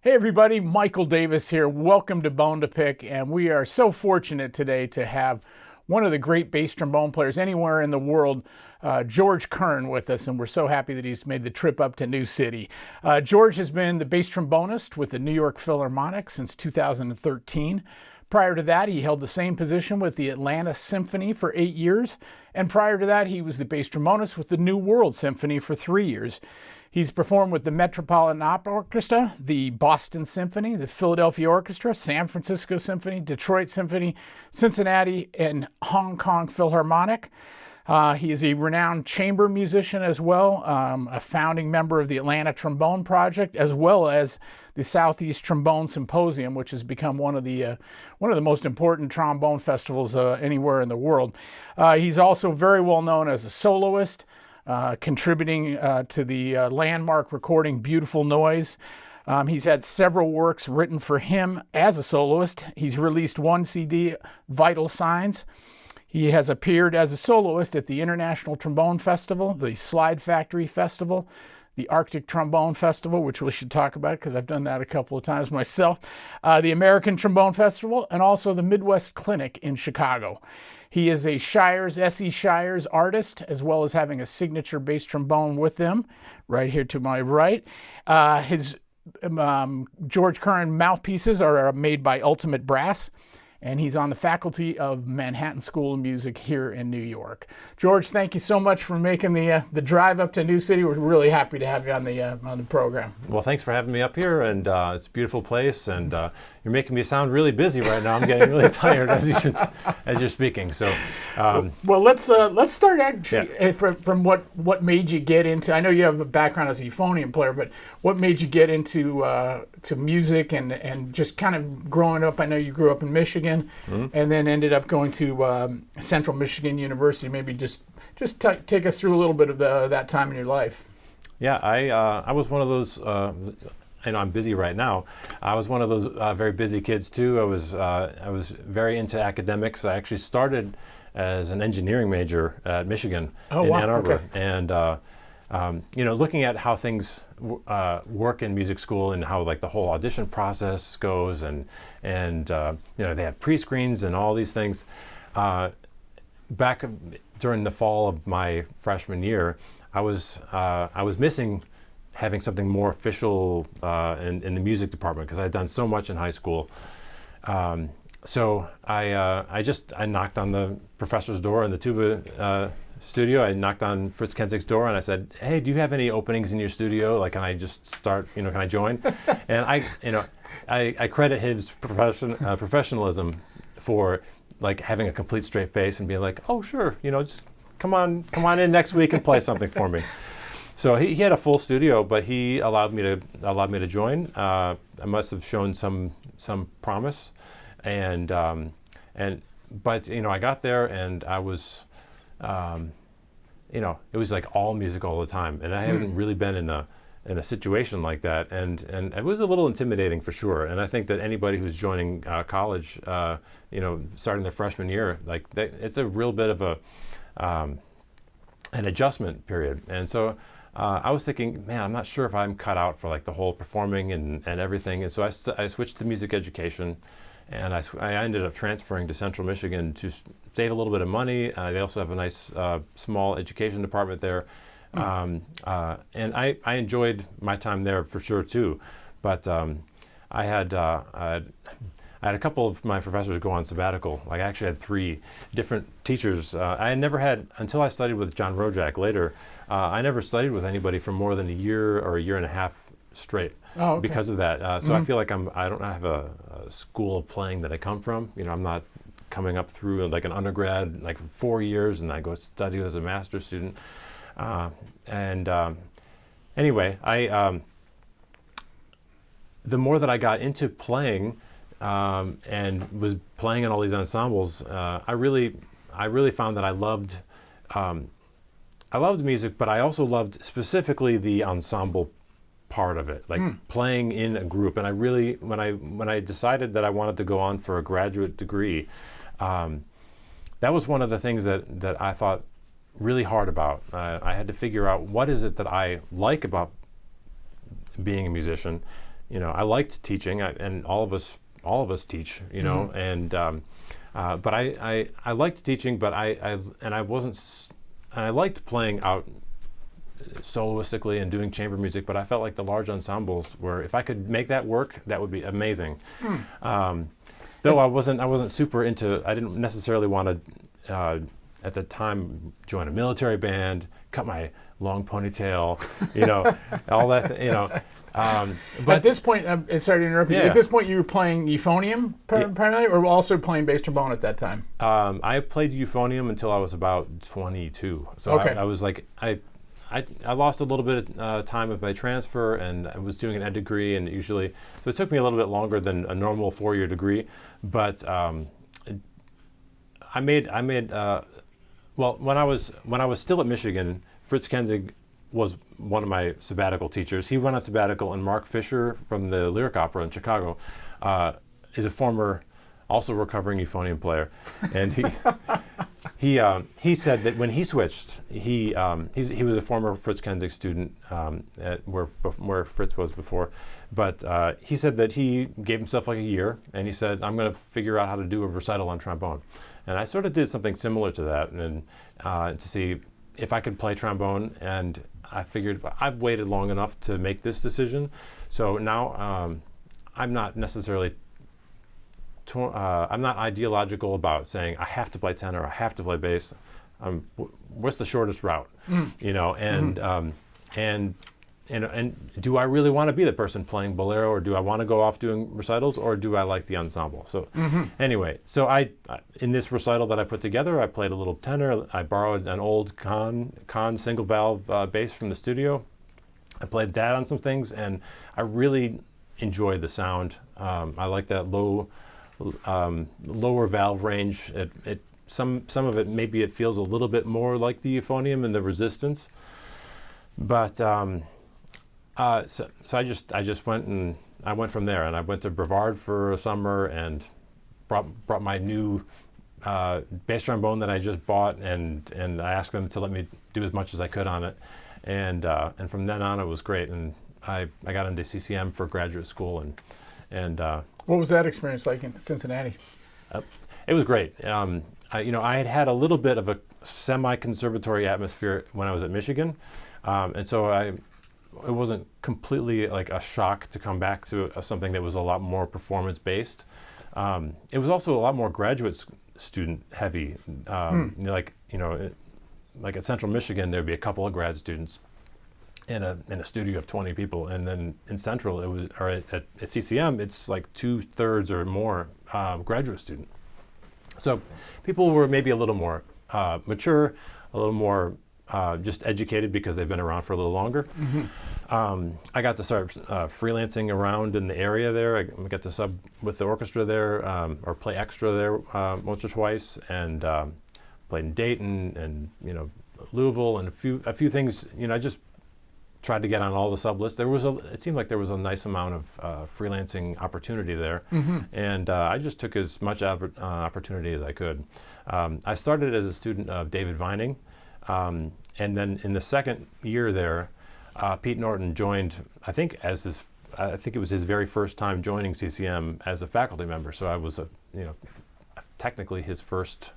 Hey everybody, Michael Davis here. Welcome to Bone2Pick, and we are so fortunate today to have one of the great bass trombone players anywhere in the world, George Curran, with us, and we're so happy that he's made the trip up to New City. George has been the bass trombonist with the New York Philharmonic since 2013. Prior to that, he held the same position with the Atlanta Symphony for 8 years, and prior to that, he was the bass trombonist with the New World Symphony for 3 years. He's performed with the Metropolitan Opera Orchestra, the Boston Symphony, the Philadelphia Orchestra, San Francisco Symphony, Detroit Symphony, Cincinnati, and Hong Kong Philharmonic. He is a renowned chamber musician as well, a founding member of the Atlanta Trombone Project, as well as the Southeast Trombone Symposium, which has become one of the most important trombone festivals anywhere in the world. He's also very well known as a soloist, contributing to the landmark recording Beautiful Noise. He's had several works written for him as a soloist. He's released one CD, Vital Signs. He has appeared as a soloist at the International Trombone Festival, the Slide Factory Festival, the Arctic Trombone Festival, which we should talk about because I've done that a couple of times myself, the American Trombone Festival, and also the Midwest Clinic in Chicago. He is a Shires, S.E. Shires artist, as well as having a signature bass trombone with them, right here to my right. His George Curran mouthpieces are made by Ultimate Brass, and he's on the faculty of Manhattan School of Music here in New York. George, thank you so much for making the drive up to New City. We're really happy to have you on the program. Well, thanks for having me up here, and it's a beautiful place, and you're making me sound really busy right now. I'm getting really tired as you're speaking. So, well, let's start actually from what made you get into. I know you have a background as a euphonium player, but what made you get into to music and just kind of growing up? I know you grew up in Michigan. And then ended up going to Central Michigan University. Maybe just take us through a little bit of that time in your life. Yeah, I was one of those. I know I'm busy right now. I was one of those very busy kids too. I was very into academics. I actually started as an engineering major at Michigan in Ann Arbor, okay. And looking at how things work in music school and how like the whole audition process goes, and they have pre-screens and all these things. Back during the fall of my freshman year, I was missing having something more official in the music department because I had done so much in high school. So I knocked on the professor's door in the tuba studio. I knocked on Fritz Kenzig's door and I said, "Hey, do you have any openings in your studio? Like, can I just start? Can I join?" And I credit his professionalism for like having a complete straight face and being like, "Oh, sure, just come on in next week and play something for me." So he had a full studio, but he allowed me to join. I must have shown some promise, but I got there and I was. It was like all music all the time, and I haven't really been in a situation like that, and it was a little intimidating for sure. And I think that anybody who's joining college, starting their freshman year, it's a real bit of an adjustment period. And so I was thinking, man, I'm not sure if I'm cut out for like the whole performing and everything. And so I switched to music education. And I ended up transferring to Central Michigan to save a little bit of money. They also have a nice small education department there. And I enjoyed my time there for sure too. But I had a couple of my professors go on sabbatical. Like I actually had 3 different teachers. I had never had, until I studied with John Rojak later, I never studied with anybody for more than a year or a year and a half straight. Oh, okay. Because of that. So I feel like I don't have a school of playing that I come from. I'm not coming up through like an undergrad, like 4 years, and I go study as a master's student. Anyway, the more that I got into playing and was playing in all these ensembles, I really found that I loved music, but I also loved specifically the ensemble part of it, like playing in a group. And I really, when I decided that I wanted to go on for a graduate degree, that was one of the things that I thought really hard about. I had to figure out what is it that I like about being a musician, I liked teaching, and all of us teach, and but I liked teaching, but I wasn't, and I liked playing out soloistically and doing chamber music, but I felt like the large ensembles were, if I could make that work, that would be amazing. Though I wasn't super into, I didn't necessarily want to, at the time, join a military band, cut my long ponytail, all that, but at this point, sorry to interrupt you. Yeah. At this point, you were playing euphonium primarily, or also playing bass trombone at that time? I played euphonium until I was about 22. So Okay. I was like, I lost a little bit of time with my transfer, and I was doing an ed degree, and usually, so it took me a little bit longer than a normal 4-year degree, but I made well, when I was still at Michigan, Fritz Kenzig was one of my sabbatical teachers. He went on sabbatical, and Mark Fisher from the Lyric Opera in Chicago is a former, also recovering euphonium player, and he said that when he switched, he was a former Fritz Kenzig student at where Fritz was before, but he said that he gave himself like a year, and he said, I'm going to figure out how to do a recital on trombone. And I sort of did something similar to that, and to see if I could play trombone, and I figured I've waited long enough to make this decision. So now I'm not necessarily, I'm not ideological about saying I have to play tenor, I have to play bass. What's the shortest route, and do I really want to be the person playing bolero, or do I want to go off doing recitals, or do I like the ensemble? So anyway, so I in this recital that I put together, I played a little tenor. I borrowed an old Conn single valve bass from the studio. I played that on some things, and I really enjoyed the sound. I like that lower valve range. Some of it, maybe it feels a little bit more like the euphonium and the resistance, but so I just went, and I went from there, and I went to Brevard for a summer and brought my new bass trombone that I just bought, and I asked them to let me do as much as I could on it, and from then on it was great, and I got into CCM for graduate school, and What was that experience like in Cincinnati? it was great. I had had a little bit of a semi-conservatory atmosphere when I was at Michigan, and so it wasn't completely like a shock to come back to something that was a lot more performance-based. It was also a lot more graduate student heavy. Like at Central Michigan, there'd be a couple of grad students in a studio of 20 people, and then in Central, at CCM, it's like 2/3 or more graduate student. So people were maybe a little more mature, a little more just educated because they've been around for a little longer. I got to start freelancing around in the area there. I got to sub with the orchestra there, or play extra there once or twice, and played in Dayton and Louisville and a few things. I just tried to get on all the sub lists. It seemed like there was a nice amount of freelancing opportunity there, and I just took as much opportunity as I could. I started as a student of David Vining, and then in the second year there, Pete Norton joined. I think it was his very first time joining CCM as a faculty member. So I was technically his first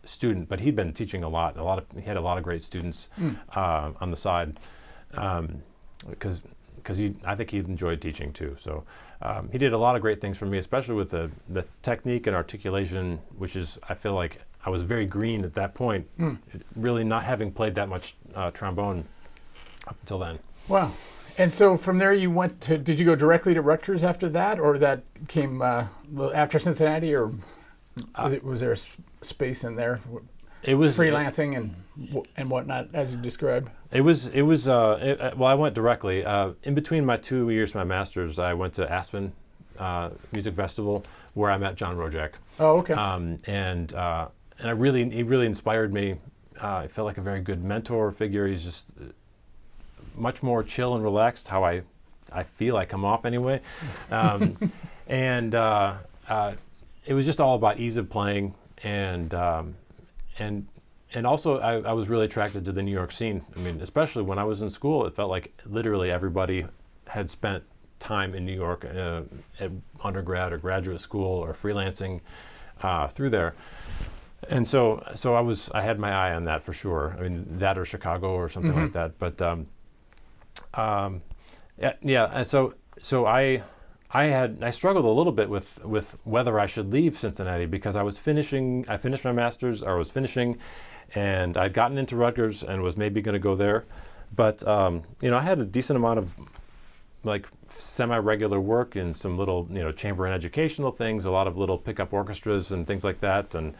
student, but he'd been teaching a lot. He had a lot of great students on the side, because I think he enjoyed teaching too. So he did a lot of great things for me, especially with the technique and articulation, which is, I feel like I was very green at that point, really not having played that much trombone up until then. Wow. And so from there did you go directly to Rutgers after that, or that came after Cincinnati, or was there a space in there? It was freelancing and whatnot, as you described. Well, I went directly. In between my 2 years, my master's, I went to Aspen Music Festival, where I met John Rojak. Oh, okay. And he really inspired me. I felt like a very good mentor figure. He's just much more chill and relaxed, how I feel I come off anyway. And it was just all about ease of playing, and also I was really attracted to the New York scene. I mean, especially when I was in school, it felt like literally everybody had spent time in New York at undergrad or graduate school or freelancing through there. And so I had my eye on that for sure. I mean, that or Chicago or something like that. But and so I struggled a little bit with whether I should leave Cincinnati, because I finished my master's, or was finishing, and I'd gotten into Rutgers and was maybe going to go there. But I had a decent amount of like semi-regular work in some little chamber and educational things, a lot of little pickup orchestras and things like that, and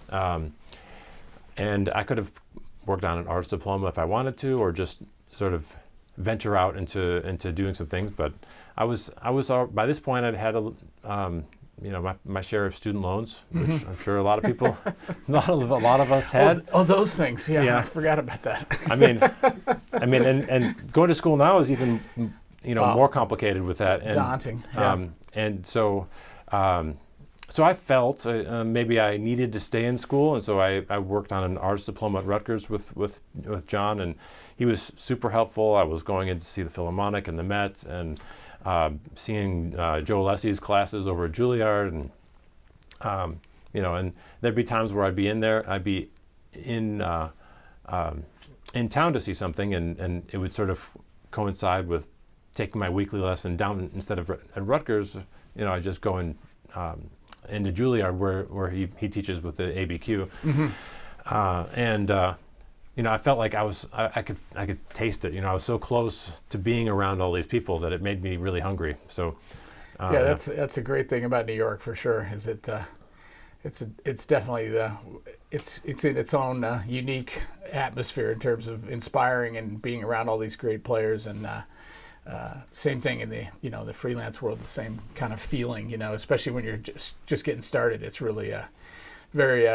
I could have worked on an arts diploma if I wanted to, or just sort of venture out into doing some things. But I was by this point I'd had my share of student loans, which I'm sure a lot of people, a lot of us had. Oh, those things. Yeah, I forgot about that. I mean, and going to school now is even more complicated with that. And, daunting. Yeah. And so I felt maybe I needed to stay in school, and so I worked on an arts diploma at Rutgers with John, and he was super helpful. I was going in to see the Philharmonic and the Met, and seeing Joe Alessi's classes over at Juilliard, and and there'd be times where I'd be in town to see something, and it would sort of coincide with taking my weekly lesson down. Instead of at Rutgers, I just go into Juilliard where he teaches with the ABQ, I felt like I could taste it. I was so close to being around all these people that it made me really hungry. So that's a great thing about New York for sure. Is it it's definitely it's in its own unique atmosphere in terms of inspiring and being around all these great players, and same thing in the the freelance world, the same kind of feeling, especially when you're just getting started. It's really very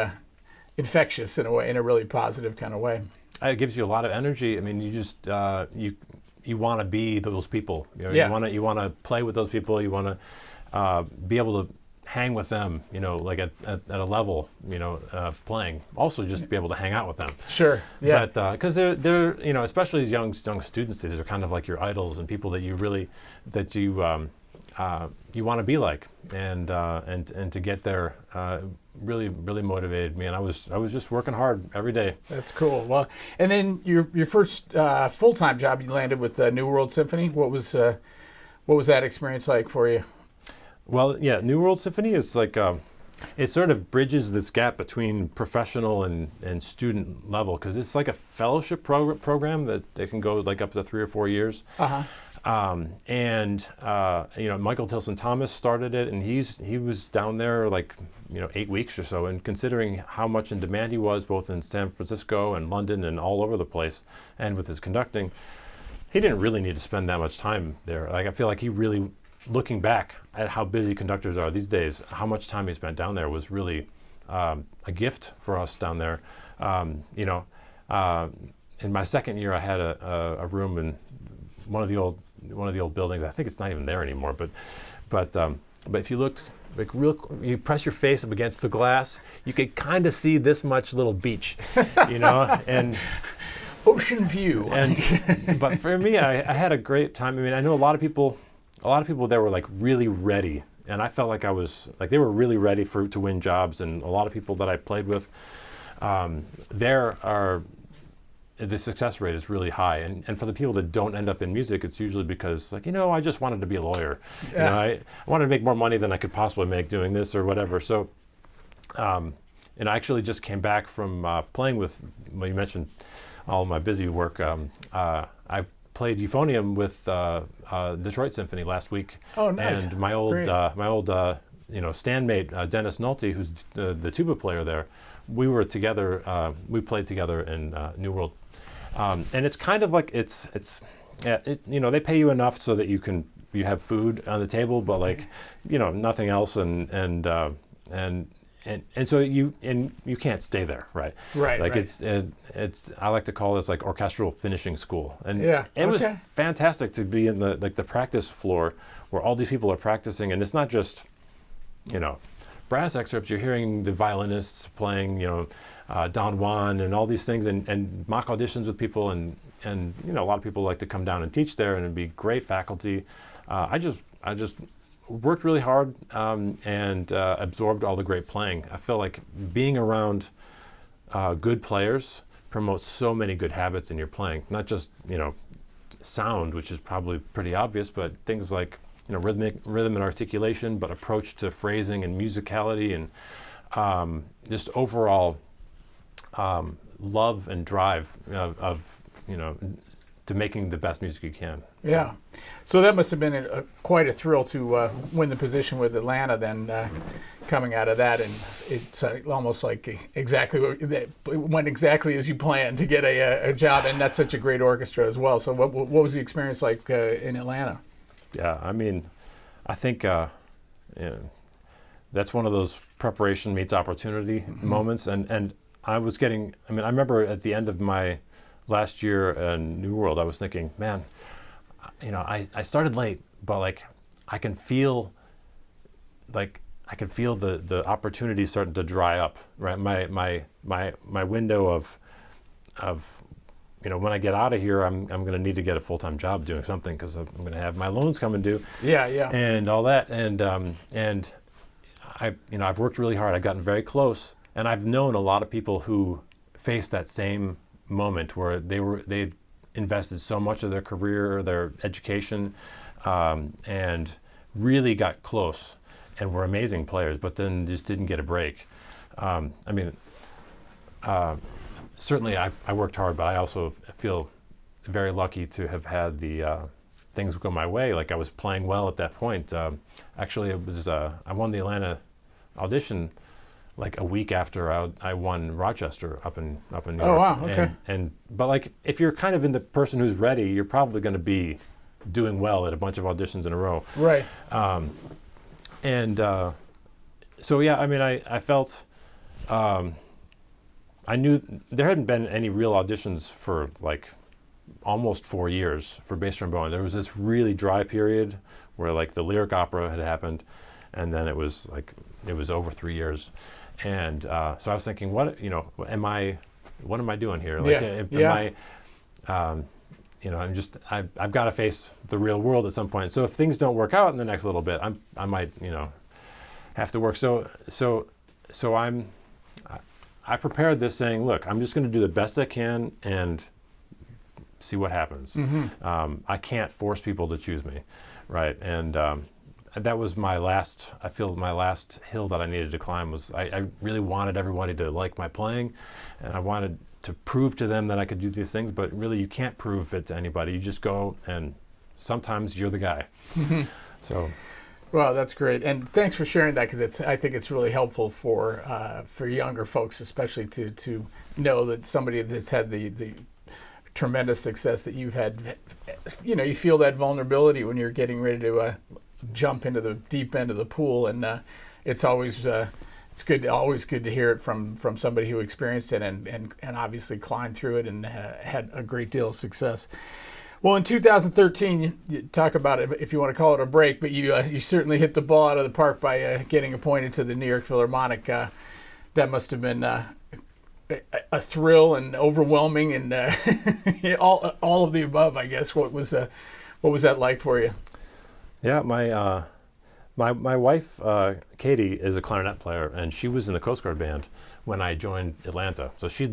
infectious in a way, in a really positive kind of way. It gives you a lot of energy. I mean, you just you want to be those people. You want to play with those people. You want to be able to hang with them. Like at a level. Playing. Also, just be able to hang out with them. Sure. Yeah. But because they're especially as young students, these are kind of like your idols and people that you want to be like, and to get there really motivated me, and I was just working hard every day. That's cool. Well, and then your first full-time job you landed with New World Symphony. What was that experience like for you? Well, yeah, New World Symphony is like it sort of bridges this gap between professional and student level, because it's like a fellowship program that can go like up to 3 or 4 years. Michael Tilson Thomas started it, and he was down there like 8 weeks or so. And considering how much in demand he was, both in San Francisco and London and all over the place, and with his conducting, he didn't really need to spend that much time there. Like, I feel like he really, looking back at how busy conductors are these days, how much time he spent down there was really a gift for us down there. In my second year, I had a room in one of the old buildings. I think it's not even there anymore. But if you looked like you press your face up against the glass, you could kind of see this much little beach, and ocean view. But for me, I had a great time. I mean, I know a lot of people there were like really ready, and I felt like I was like they were really ready to win jobs. And a lot of people that I played with, the success rate is really high. And for the people that don't end up in music, it's usually because like, I just wanted to be a lawyer. Yeah. I wanted to make more money than I could possibly make doing this or whatever. So, and I actually just came back from playing with, well, you mentioned all my busy work. I played euphonium with Detroit Symphony last week. Oh, nice. And my old standmate, Dennis Nolte, who's the tuba player there, we were together, we played together in New World. And it's kind of like they pay you enough so that you have food on the table, but like, nothing else, and so you can't stay there, right? Right. Like right. it's I like to call this like orchestral finishing school, and yeah, it was fantastic to be in the practice floor where all these people are practicing, and it's not just brass excerpts. You're hearing the violinists playing, Don Juan and all these things, and mock auditions with people, and a lot of people like to come down and teach there, and it'd be great faculty. I just worked really hard and absorbed all the great playing. I feel like being around good players promotes so many good habits in your playing, not just sound, which is probably pretty obvious, but things like rhythm and articulation, but approach to phrasing and musicality, and just overall love and drive of to making the best music you can. Yeah. So that must have been quite a thrill to win the position with Atlanta then, coming out of that. And it's almost like it went exactly as you planned to get a job, and that's such a great orchestra as well. So what was the experience like in Atlanta? Yeah, I mean, I think that's one of those preparation meets opportunity moments. And I remember at the end of my last year in New World, I was thinking, man, I started late, but like I can feel the opportunity starting to dry up, right? My window of when I get out of here, I'm going to need to get a full-time job doing something, because I'm going to have my loans coming due. Yeah. And all that, and I've worked really hard. I've gotten very close, and I've known a lot of people who faced that same moment where they invested so much of their career, their education, and really got close and were amazing players, but then just didn't get a break. Certainly I worked hard, but I also feel very lucky to have had the things go my way. Like, I was playing well at that point. Actually, it was I won the Atlanta audition like a week after I won Rochester up in New York. Oh wow, okay. But like, if you're kind of in the person who's ready, you're probably going to be doing well at a bunch of auditions in a row. Right. So yeah, I mean, I felt I knew there hadn't been any real auditions for like almost 4 years for bass trombone. There was this really dry period where like the lyric opera had happened, and then it was over 3 years. And so I was thinking, what am I doing here? Like, I've got to face the real world at some point. So if things don't work out in the next little bit, I might have to work. So I prepared this saying, look, I'm just going to do the best I can and see what happens. I can't force people to choose me, right? And that was my last hill that I needed to climb. Was I really wanted everybody to like my playing, and I wanted to prove to them that I could do these things, but really you can't prove it to anybody. You just go, and sometimes you're the guy. So. Well, that's great, and thanks for sharing that, because I think it's really helpful for younger folks, especially to know that somebody that's had the tremendous success that you've had. You feel that vulnerability when you're getting ready to jump into the deep end of the pool, and it's always always good to hear it from somebody who experienced it and obviously climbed through it and had a great deal of success. Well, in 2013, you talk about it, if you want to call it a break, but you certainly hit the ball out of the park by getting appointed to the New York Philharmonic. That must have been a thrill and overwhelming, and all of the above, I guess. What was that like for you? Yeah, my wife Katie is a clarinet player, and she was in the Coast Guard band when I joined Atlanta. So she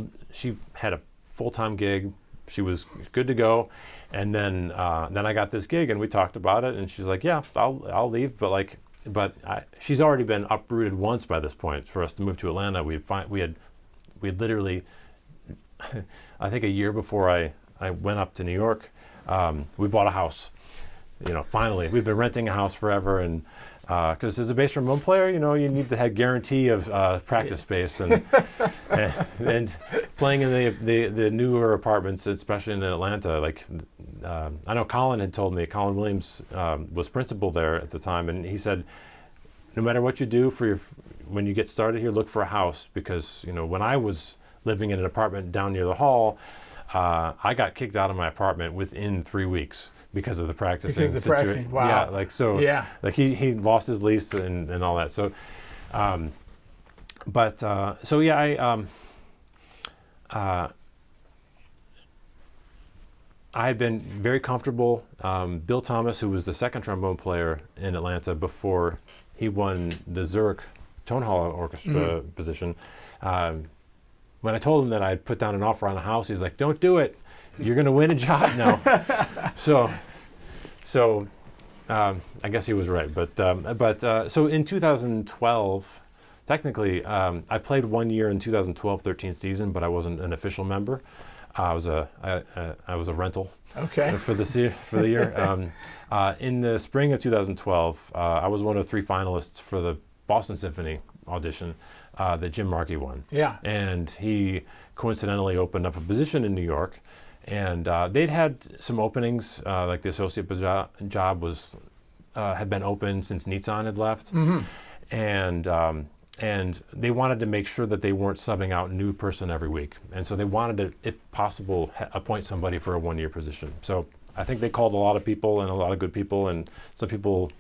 had a full-time gig. She was good to go, and then I got this gig, and we talked about it, and she's like, "Yeah, I'll leave," but she's already been uprooted once by this point. For us to move to Atlanta, we had literally, I think a year before I went up to New York, we bought a house. Finally, we've been renting a house forever, and because as a bass trombone player, you need to have guarantee of practice space, and playing in the newer apartments, especially in Atlanta. Like, I know Colin had told me, Colin Williams was principal there at the time, and he said, no matter what you do when you get started here, look for a house, because when I was living in an apartment down near the hall, I got kicked out of my apartment within 3 weeks. Because of the practicing. Because of the practicing, wow. Yeah, like so. Yeah. Like he lost his lease and all that. So, so yeah, I had been very comfortable. Bill Thomas, who was the second trombone player in Atlanta before he won the Zurich Tone Hall Orchestra position, when I told him that I'd put down an offer on a house, he's like, "Don't do it. You're going to win a job now." So I guess he was right. But so in 2012, technically, I played 1 year in 2012-13 season, but I wasn't an official member. I was a rental. Okay. For the year. In the spring of 2012, I was one of 3 finalists for the Boston Symphony audition that Jim Markey won. Yeah. And he coincidentally opened up a position in New York, and they'd had some openings, like the associate job was had been open since Nitzan had left, and they wanted to make sure that they weren't subbing out a new person every week. And so they wanted to, if possible, appoint somebody for a 1-year position. So I think they called a lot of people and a lot of good people, and some people,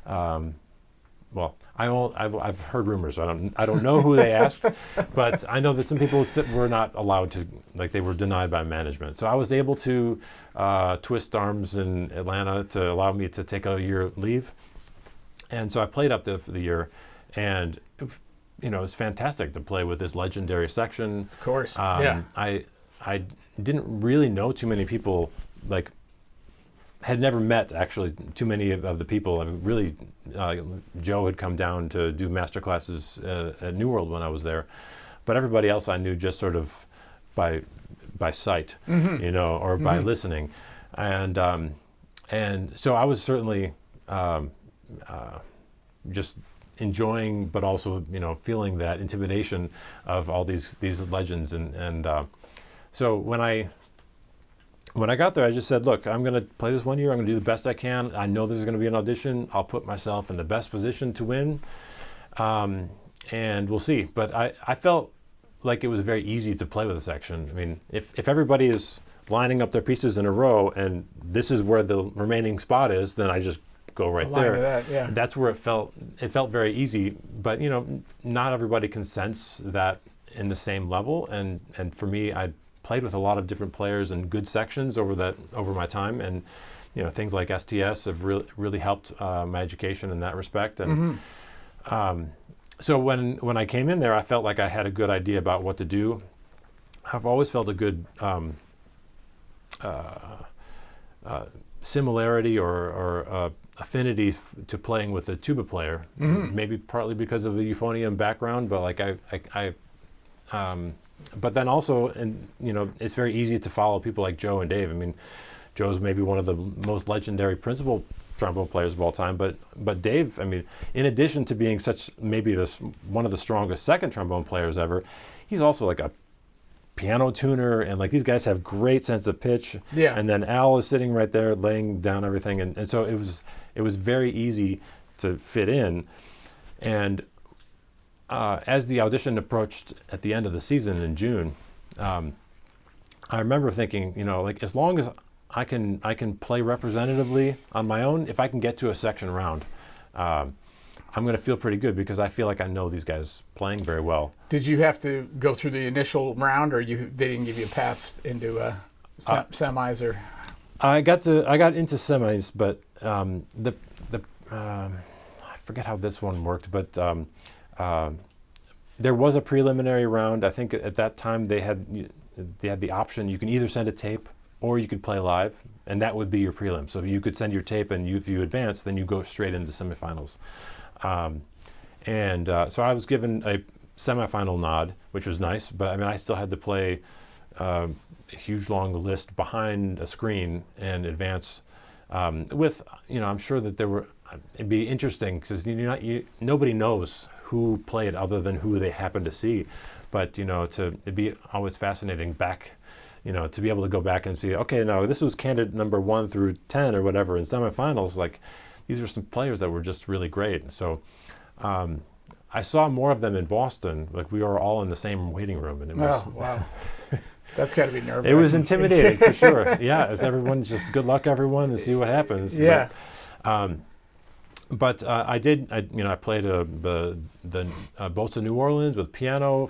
well, I've heard rumors. I don't know who they asked, but I know that some people were not allowed to, like they were denied by management. So I was able to twist arms in Atlanta to allow me to take a year leave. And so I played up there for the year. And it was fantastic to play with this legendary section. Of course. Yeah. I didn't really know too many people, like had never met actually too many of the people. I mean, really, Joe had come down to do master classes at New World when I was there, but everybody else I knew just sort of by sight, or by listening, and so I was certainly just enjoying, but also feeling that intimidation of all these legends, and so when I got there, I just said, look, I'm going to play this 1 year. I'm going to do the best I can. I know there's going to be an audition. I'll put myself in the best position to win, and we'll see. But I felt like it was very easy to play with a section. I mean, if everybody is lining up their pieces in a row and this is where the remaining spot is, then I just go right there. That, yeah. That's where it felt very easy. But not everybody can sense that in the same level. And for me, I played with a lot of different players and good sections over my time, and things like STS have really helped my education in that respect. And so when I came in there, I felt like I had a good idea about what to do. I've always felt a good similarity or affinity to playing with a tuba player. Maybe partly because of the euphonium background, but like but then also, and it's very easy to follow people like Joe and Dave. I mean, Joe's maybe one of the most legendary principal trombone players of all time, but Dave, I mean, in addition to being maybe one of the strongest second trombone players ever, he's also like a piano tuner, and like these guys have great sense of pitch. Yeah. And then Al is sitting right there laying down everything, and so it was very easy to fit in. And as the audition approached at the end of the season in June, I remember thinking, like as long as I can play representatively on my own, if I can get to a section round, I'm going to feel pretty good, because I feel like I know these guys playing very well. Did you have to go through the initial round, or they didn't give you a pass into semis? Or I got into semis, but I forget how this one worked, but there was a preliminary round. I think at that time they had the option. You can either send a tape or you could play live, and that would be your prelim. So you could send your tape, and if you advance, then you go straight into semifinals. So I was given a semifinal nod, which was nice, but I mean, I still had to play a huge long list behind a screen and advance with, I'm sure that it'd be interesting, because nobody knows who played other than who they happen to see. But, it'd be always fascinating back, to be able to go back and see, okay, no, this was candidate number 1 through 10 or whatever in semifinals. Like, these are some players that were just really great. So I saw more of them in Boston. Like, we were all in the same waiting room, and it was, wow. That's got to be nerve-wracking. It was intimidating for sure. Yeah, as everyone, just good luck everyone and see what happens. Yeah. But I played the Boats of New Orleans with piano.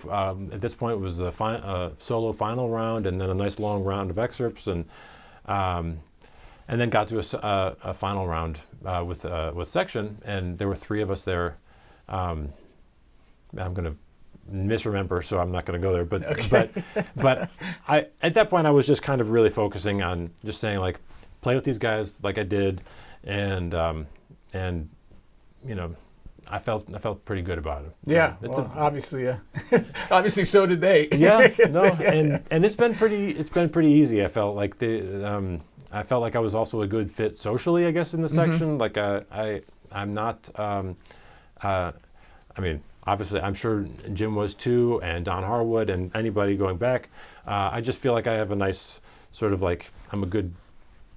At this point, it was a solo final round, and then a nice long round of excerpts. And And then got to a final round with section, and there were 3 of us there. I'm going to misremember, so I'm not going to go there. But Okay. but I at that point I was just kind of really focusing on just saying, like, play with these guys like I did, and you know, I felt pretty good about it. Yeah, obviously, obviously, so did they. Yeah, no, and it's been pretty easy. I felt like I was also a good fit socially, I guess, in the section. Like I'm not. I mean, obviously, I'm sure Jim was too, and Don Harwood, and anybody going back. I just feel like I have a nice sort of, like, I'm a good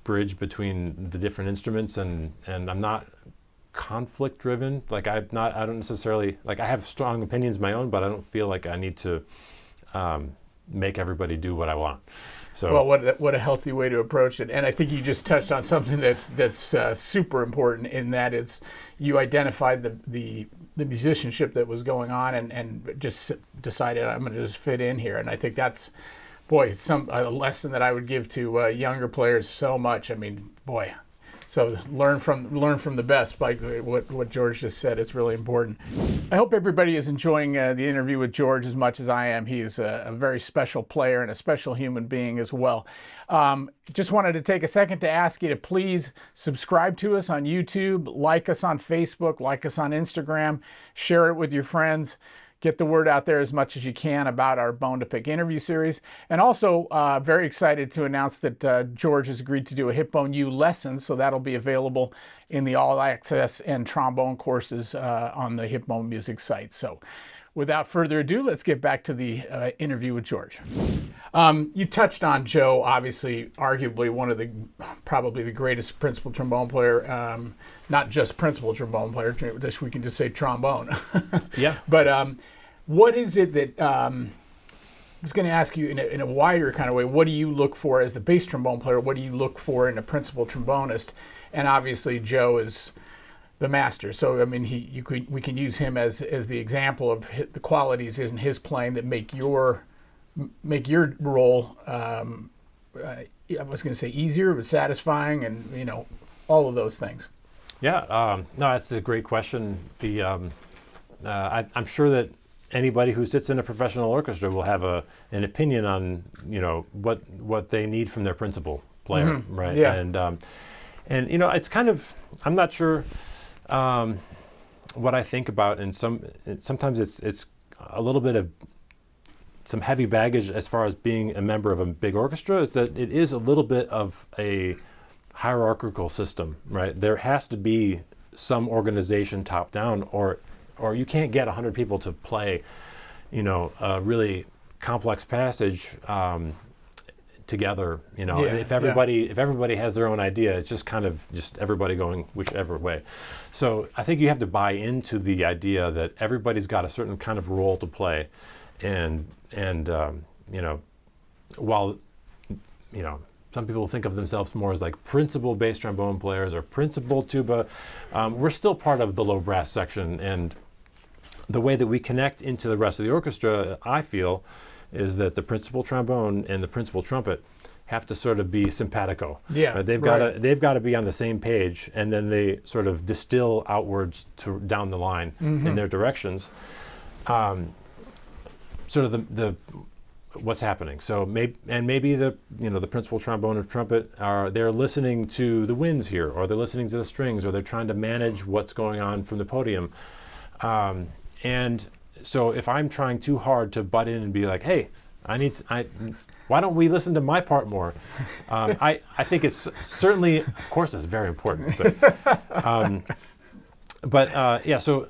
bridge between the different instruments, and I'm not conflict driven. Like I don't necessarily, like, I have strong opinions of my own, but I don't feel like I need to make everybody do what I want. So, well, what a healthy way to approach it. And I think you just touched on something that's super important, in that it's you identified the musicianship that was going on, and just decided, I'm going to just fit in here. And I think that's, boy, a lesson that I would give to younger players so much. I mean, boy. So learn from the best, like what George just said. It's really important. I hope everybody is enjoying the interview with George as much as I am. He is a very special player and a special human being as well. Just wanted to take a second to ask you to please subscribe to us on YouTube, like us on Facebook, like us on Instagram, share it with your friends. Get the word out there as much as you can about our Bone2Pick interview series. And also, very excited to announce that George has agreed to do a Hip-BoneU lesson, so that'll be available in the All Access and trombone courses on the Hip-BoneMusic site. So without further ado, let's get back to the interview with George. You touched on Joe, obviously, arguably one of probably the greatest principal trombone player, not just principal trombone player, we can just say trombone. yeah. But what is it that, I was going to ask you in a wider kind of way, what do you look for as the bass trombone player? What do you look for in a principal trombonist? And obviously Joe is the master. So, I mean, we can use him as the example of the qualities in his playing that make your role, I was going to say easier, but satisfying, and, you know, all of those things. Yeah, no, that's a great question. I'm sure that anybody who sits in a professional orchestra will have an opinion on, you know, what they need from their principal player, right? Yeah. And you know, it's kind of, I'm not sure what I think about, and sometimes it's a little bit of some heavy baggage as far as being a member of a big orchestra, is that it is a little bit of a hierarchical system, right? There has to be some organization top down, or you can't get 100 people to play, you know, a really complex passage together. You know, if everybody has their own idea, it's just kind of just everybody going whichever way. So I think you have to buy into the idea that everybody's got a certain kind of role to play, and you know, while, you know, some people think of themselves more as like principal bass trombone players or principal tuba, we're still part of the low brass section, and the way that we connect into the rest of the orchestra, I feel, is that the principal trombone and the principal trumpet have to sort of be simpatico. Yeah, they've got to be on the same page, and then they sort of distill outwards to down the line in their directions. Sort of the what's happening. So maybe the, you know, the principal trombone and trumpet they're listening to the winds here, or they're listening to the strings, or they're trying to manage what's going on from the podium. And so if I'm trying too hard to butt in and be like, hey, why don't we listen to my part more? I think it's certainly, of course, it's very important. But yeah, so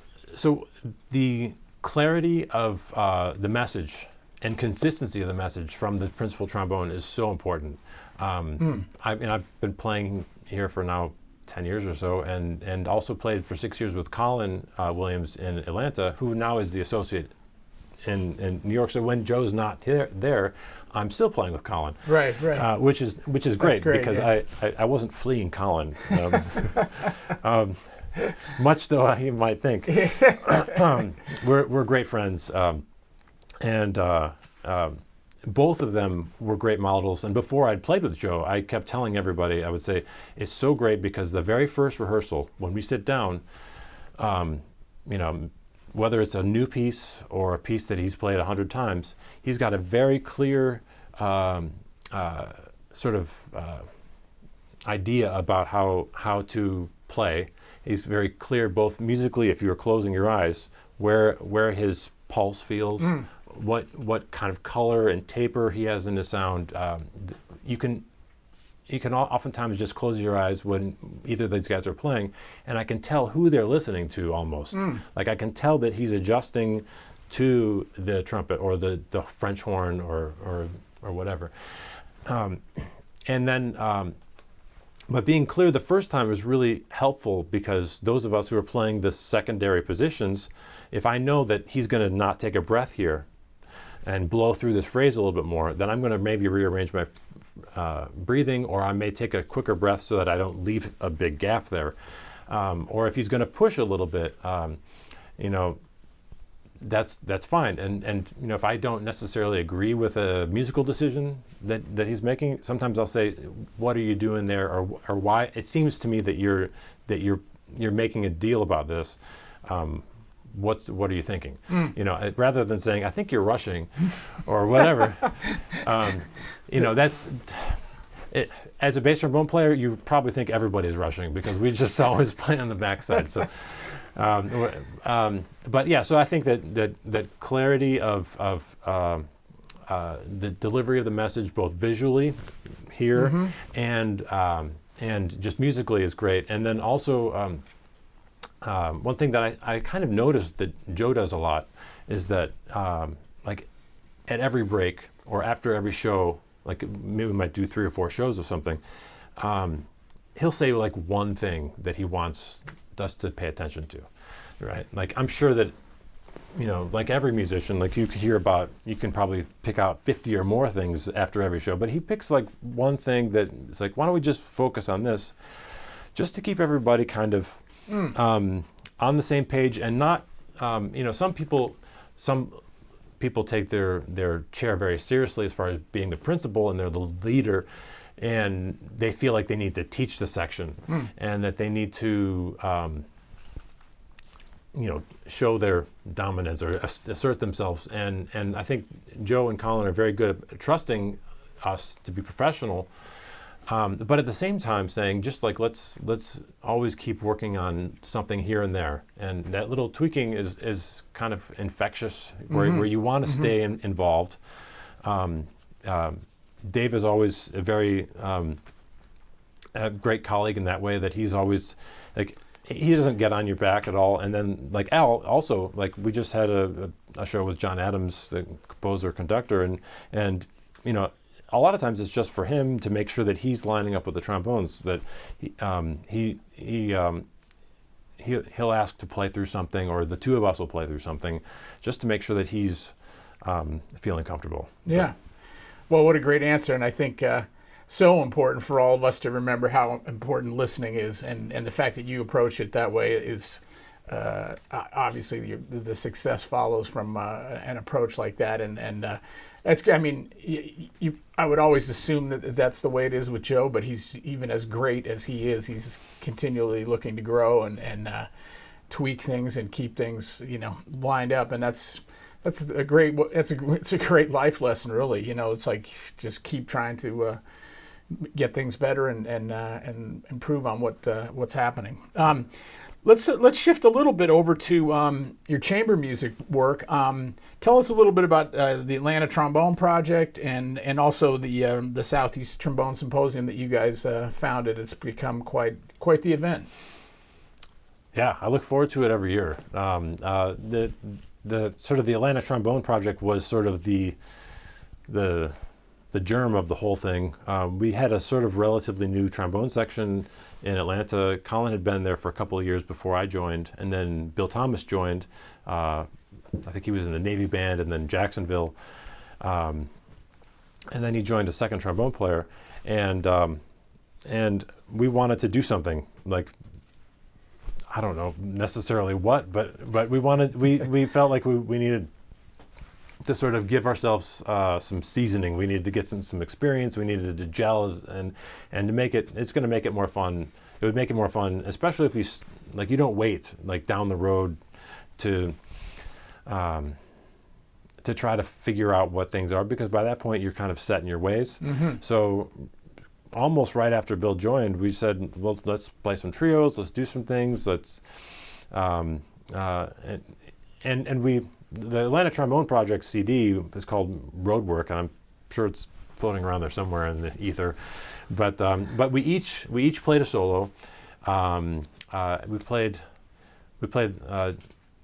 the clarity of the message and consistency of the message from the principal trombone is so important. I've been playing here for now 10 years or so, and also played for 6 years with Colin Williams in Atlanta, who now is the associate in New York. So when Joe's not there, I'm still playing with Colin. Right. Which is great, because yeah. I wasn't fleeing Colin, much though he might think. We're great friends, both of them were great models. And before I'd played with Joe, I kept telling everybody, I would say, it's so great because the very first rehearsal, when we sit down, you know, whether it's a new piece or a piece that he's played 100 times, he's got a very clear sort of idea about how to play. He's very clear, both musically, if you were closing your eyes, where his pulse feels, what kind of color and taper he has in his sound. You can oftentimes just close your eyes when either of these guys are playing, and I can tell who they're listening to almost. Like I can tell that he's adjusting to the trumpet or the French horn or whatever. And then, but being clear the first time was really helpful because those of us who are playing the secondary positions, if I know that he's going to not take a breath here and blow through this phrase a little bit more, then I'm going to maybe rearrange my breathing, or I may take a quicker breath so that I don't leave a big gap there. Or if he's going to push a little bit, you know, that's fine. And you know, if I don't necessarily agree with a musical decision that he's making, sometimes I'll say, "What are you doing there?" or "Why?" It seems to me that you're making a deal about this. What are you thinking? You know, rather than saying, "I think you're rushing," or whatever. You know, that's it. As a bass trombone player, you probably think everybody's rushing because we just always play on the backside. So. But yeah, so I think that clarity of the delivery of the message, both visually here and just musically, is great. And then also one thing that I kind of noticed that Joe does a lot is that like at every break or after every show, like maybe we might do 3 or 4 shows or something, he'll say like one thing that he wants us to pay attention to, right? Like I'm sure that, you know, like every musician, like you can probably pick out 50 or more things after every show, but he picks like one thing that it's like, why don't we just focus on this, just to keep everybody kind of on the same page and not, you know, some people take their chair very seriously as far as being the principal, and they're the leader, and they feel like they need to teach the section and that they need to, you know, show their dominance or assert themselves. And I think Joe and Colin are very good at trusting us to be professional, but at the same time saying, just like, let's always keep working on something here and there. And that little tweaking is kind of infectious, where you want to stay involved. Dave is always a great colleague in that way, that he's always like, he doesn't get on your back at all. And then like Al also, like we just had a show with John Adams, the composer conductor, and you know, a lot of times it's just for him to make sure that he's lining up with the trombones, that he'll ask to play through something, or the two of us will play through something, just to make sure that he's feeling comfortable. Yeah. Well, what a great answer. And I think so important for all of us to remember how important listening is, and the fact that you approach it that way is obviously the success follows from an approach like that. And that's, I mean, I would always assume that that's the way it is with Joe, but he's, even as great as he is, he's continually looking to grow and tweak things and keep things, you know, lined up. And it's a great life lesson, really. You know, it's like just keep trying to get things better and improve on what's happening. Let's shift a little bit over to your chamber music work. Tell us a little bit about the Atlanta Trombone Project and also the Southeast Trombone Symposium that you guys founded. It's become quite the event. Yeah, I look forward to it every year. The sort of the Atlanta Trombone Project was sort of the germ of the whole thing. We had a sort of relatively new trombone section in Atlanta. Colin had been there for a couple of years before I joined, and then Bill Thomas joined. I think he was in the Navy band, and then Jacksonville, and then he joined a second trombone player, and we wanted to do something, like, I don't know necessarily what, but we felt like we needed to sort of give ourselves some seasoning. We needed to get some experience. We needed to gel, and to make it, it's going to make it more fun. It would make it more fun, especially if you don't wait like down the road to try to figure out what things are, because by that point you're kind of set in your ways. So almost right after Bill joined, we said, well, let's play some trios, let's do some things, let's the Atlanta Trombone Project CD is called Roadwork, and I'm sure it's floating around there somewhere in the ether. But we each played a solo. We played.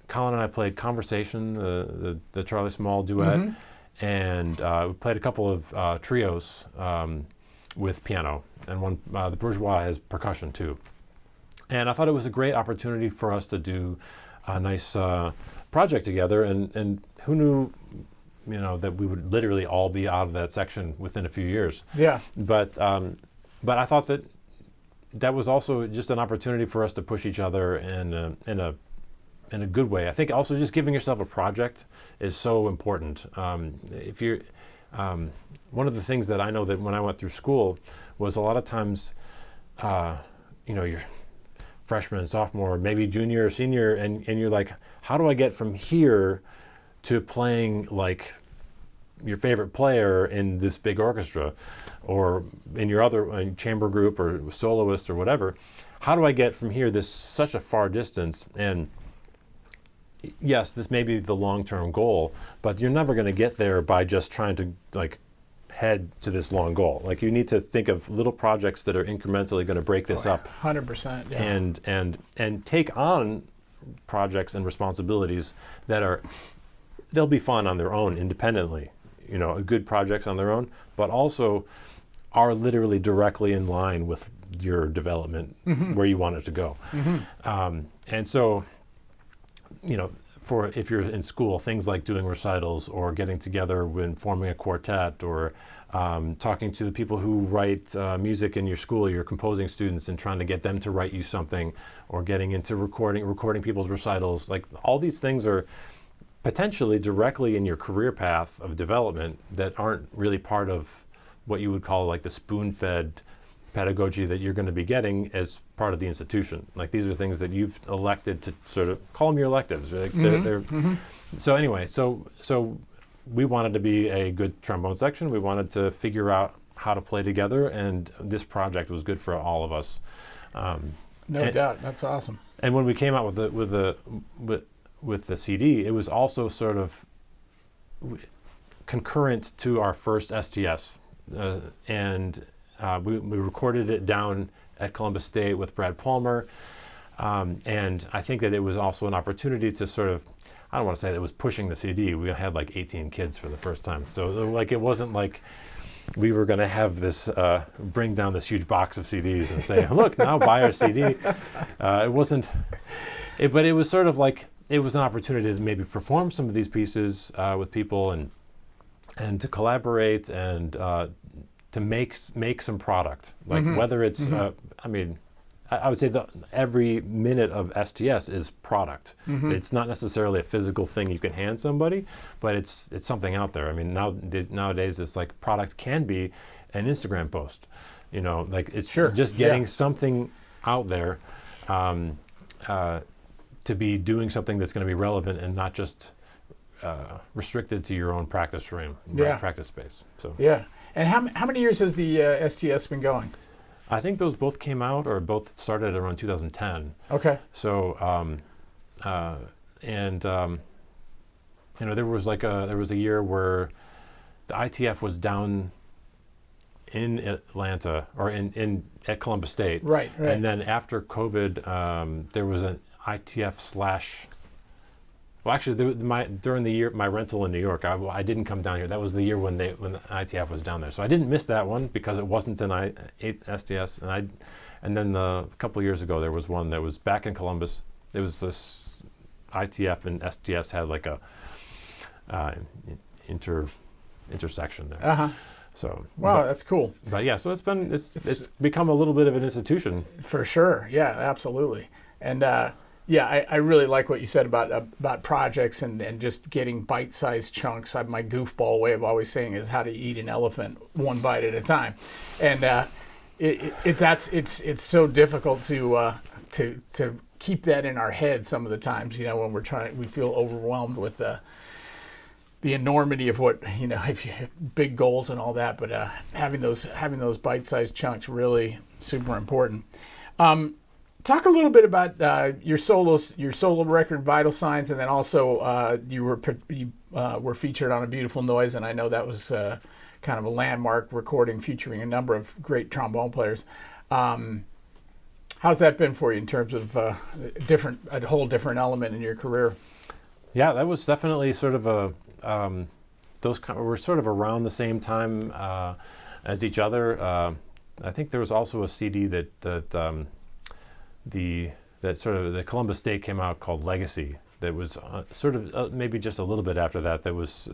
Colin and I played Conversation, the Charlie Small duet, and we played a couple of trios with piano, and one the Bourgeois has percussion too. And I thought it was a great opportunity for us to do a nice project together, and who knew, that we would literally all be out of that section within a few years. Yeah. But I thought that was also just an opportunity for us to push each other in a good way. I think also just giving yourself a project is so important. If you're one of the things that I know that when I went through school was a lot of times, you're freshman, sophomore, maybe junior or senior, and you're like, how do I get from here to playing like your favorite player in this big orchestra, or in your other chamber group or soloist or whatever? How do I get from here, this such a far distance? And yes, this may be the long-term goal, but you're never going to get there by just trying to like head to this long goal. Like, you need to think of little projects that are incrementally going to break this up. 100%. Yeah. And take on projects and responsibilities that they'll be fun on their own independently, good projects on their own, but also are literally directly in line with your development, where you want it to go. And so, for if you're in school, things like doing recitals or getting together when forming a quartet, or talking to the people who write music in your school, your composing students, and trying to get them to write you something, or getting into recording people's recitals. Like, all these things are potentially directly in your career path of development that aren't really part of what you would call like the spoon-fed pedagogy that you're going to be getting as part of the institution. Like, these are things that you've elected to sort of call them your electives. Like, So anyway, so we wanted to be a good trombone section. We wanted to figure out how to play together, and this project was good for all of us. No doubt, that's awesome. And when we came out with the CD, it was also sort of concurrent to our first STS, and we recorded it down at Columbus State with Brad Palmer, and I think that it was also an opportunity to sort of, I don't want to say that it was pushing the CD. We had like 18 kids for the first time, so like, it wasn't like we were going to have this bring down this huge box of CDs and say, look, now buy our CD. It wasn't, but it was sort of like, it was an opportunity to maybe perform some of these pieces with people, and to collaborate, and to make some product, like whether it's, I would say that every minute of STS is product. It's not necessarily a physical thing you can hand somebody, but it's something out there. I mean, nowadays it's like product can be an Instagram post, like it's just getting something out there to be doing something that's going to be relevant and not just restricted to your own practice room, practice space. So yeah. And how many years has the STS been going? I think those both came out, or both started around 2010. Okay. So, there was a year where the ITF was down in Atlanta, or at Columbus State. Right. And then after COVID, there was an ITF / well, actually, during the year, my rental in New York, I didn't come down here. That was the year when the ITF was down there. So I didn't miss that one because it wasn't an STS. And then a couple of years ago, there was one that was back in Columbus. It was this ITF and STS had like a intersection there. So wow, that's cool. But yeah, so it's become a little bit of an institution. For sure, yeah, absolutely. And Yeah, I really like what you said about projects and just getting bite-sized chunks. My goofball way of always saying is how to eat an elephant one bite at a time, and it's so difficult to keep that in our head some of the times. When we feel overwhelmed with the enormity of what if you have big goals and all that, but having those bite-sized chunks really super important. Talk a little bit about your solo record, Vital Signs, and then also you were featured on A Beautiful Noise, and I know that was kind of a landmark recording featuring a number of great trombone players. How's that been for you in terms of a whole different element in your career? Yeah, that was definitely sort of were sort of around the same time as each other. I think there was also a CD that the Columbus State came out called Legacy. That was sort of maybe just a little bit after that. It was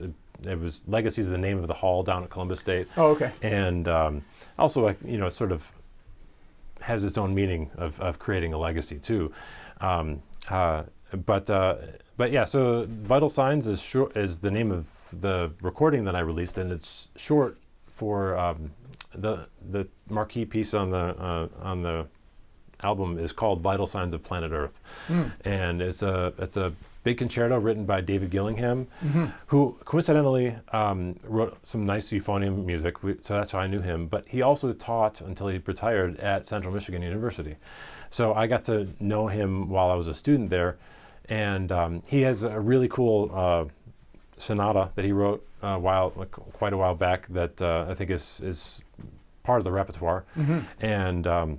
Legacy is the name of the hall down at Columbus State. Oh, okay. And also, it sort of has its own meaning of creating a legacy too. But yeah, so Vital Signs is the name of the recording that I released, and it's short for the marquee piece on the album is called Vital Signs of Planet Earth. And it's a big concerto written by David Gillingham, who coincidentally wrote some nice euphonium music, so that's how I knew him. But he also taught until he retired at Central Michigan University. So I got to know him while I was a student there, and he has a really cool sonata that he wrote quite a while back that I think is part of the repertoire. And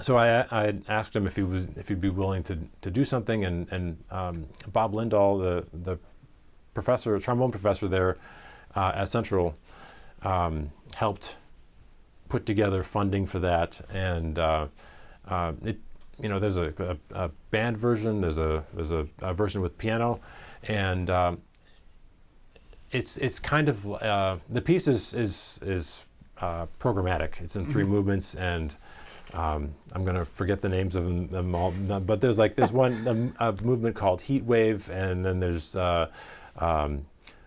so I asked him if he'd be willing to do something, and Bob Lindahl, the trombone professor there at Central, helped put together funding for that. And there's a band version, there's a version with piano, and it's kind of the piece is programmatic. It's in three movements, and I'm going to forget the names of them all, but there's one a movement called Heat Wave, and then there's the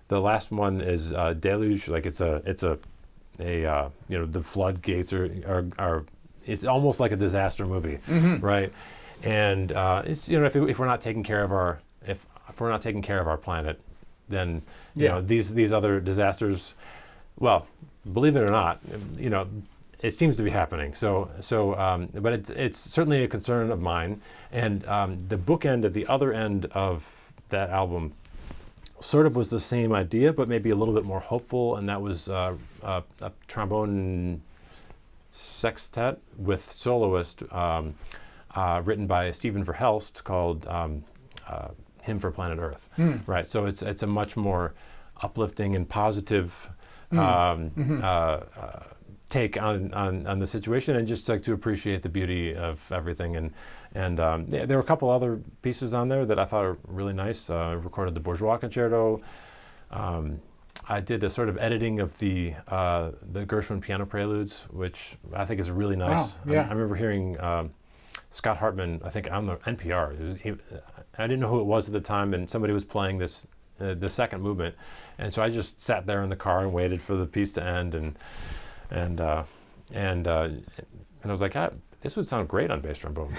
last one is Deluge. Like it's a the floodgates are it's almost like a disaster movie, right? And it's if we're not taking care of our planet, then these other disasters, well, believe it or not, it seems to be happening. But it's certainly a concern of mine. And the bookend at the other end of that album sort of was the same idea, but maybe a little bit more hopeful. And that was a trombone sextet with soloist written by Stephen Verhelst called Hymn for Planet Earth. Right. So it's a much more uplifting and positive take on the situation, and just like to appreciate the beauty of everything. And there were a couple other pieces on there that I thought were really nice. I recorded the Bourgeois Concerto. I did a sort of editing of the Gershwin piano preludes, which I think is really nice. Wow, yeah. I remember hearing Scott Hartman, I think on the NPR. I didn't know who it was at the time, and somebody was playing this the second movement, and so I just sat there in the car and waited for the piece to end, and I was like, this would sound great on bass trombone,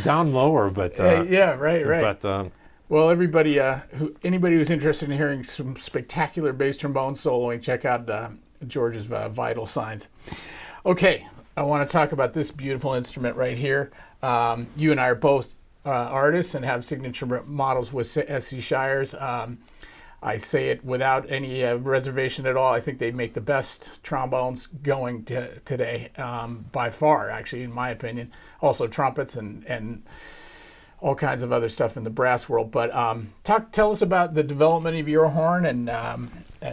down lower, but yeah, right. But well, anybody who's interested in hearing some spectacular bass trombone soloing, check out George's Vital Signs. Okay, I want to talk about this beautiful instrument right here. You and I are both artists and have signature models with SC Shires. I say it without any reservation at all. I think they make the best trombones going today, by far, actually, in my opinion. Also trumpets and all kinds of other stuff in the brass world. But tell us about the development of your horn and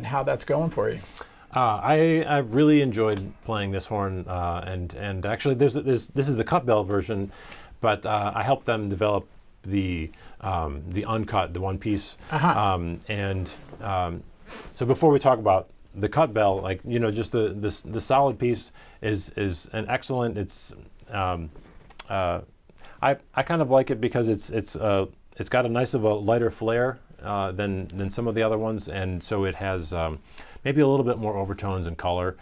how that's going for you. I really enjoyed playing this horn, and actually this is the cut bell version, but I helped them develop the uncut, the one piece. So before we talk about the cut bell, just the solid piece is an excellent. It's I kind of like it because it's got a nice of a lighter flare than some of the other ones, and so it has maybe a little bit more overtones and color.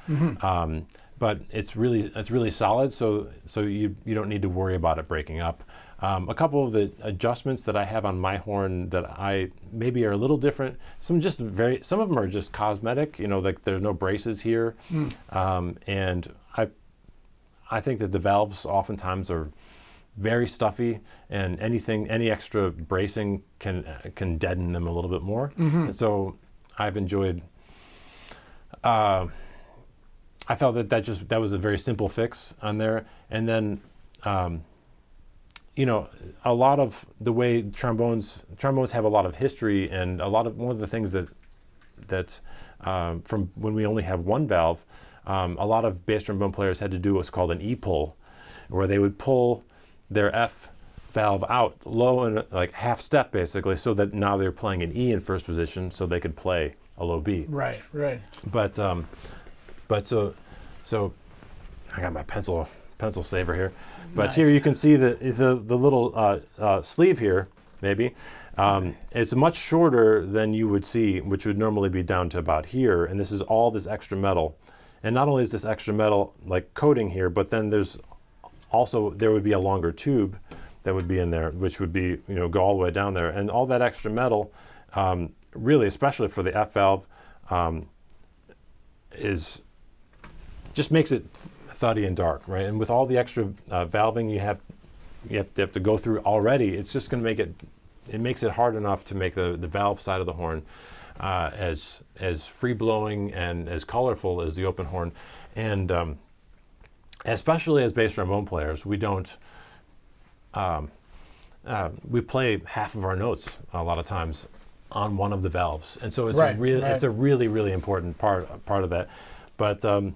But it's really solid, so you don't need to worry about it breaking up. A couple of the adjustments that I have on my horn that I maybe are a little different. Some of them are just cosmetic. Like there's no braces here, and I think that the valves oftentimes are very stuffy, and any extra bracing can deaden them a little bit more. And so I've enjoyed. I felt that was a very simple fix on there, and then a lot of the way trombones have a lot of history, and one of the things that from when we only have one valve, a lot of bass trombone players had to do what's called an E-pull, where they would pull their F valve out low and like half step basically, so that now they're playing an E in first position, so they could play a low B. Right. But so I got my pencil saver here. But Nice. Here you can see the little sleeve here, maybe. It's much shorter than you would see, which would normally be down to about here. And this is all this extra metal. And not only is this extra metal like coating here, but then there would be a longer tube that would be in there, which would be, go all the way down there. And all that extra metal, really, especially for the F valve, just makes it thuddy and dark, right? And with all the extra valving you have to go through already, it's just going to make it makes it hard enough to make the valve side of the horn as free blowing and as colorful as the open horn. And especially as bass trombone players, we don't we play half of our notes a lot of times on one of the valves, and so it's it's a really important part of that. But a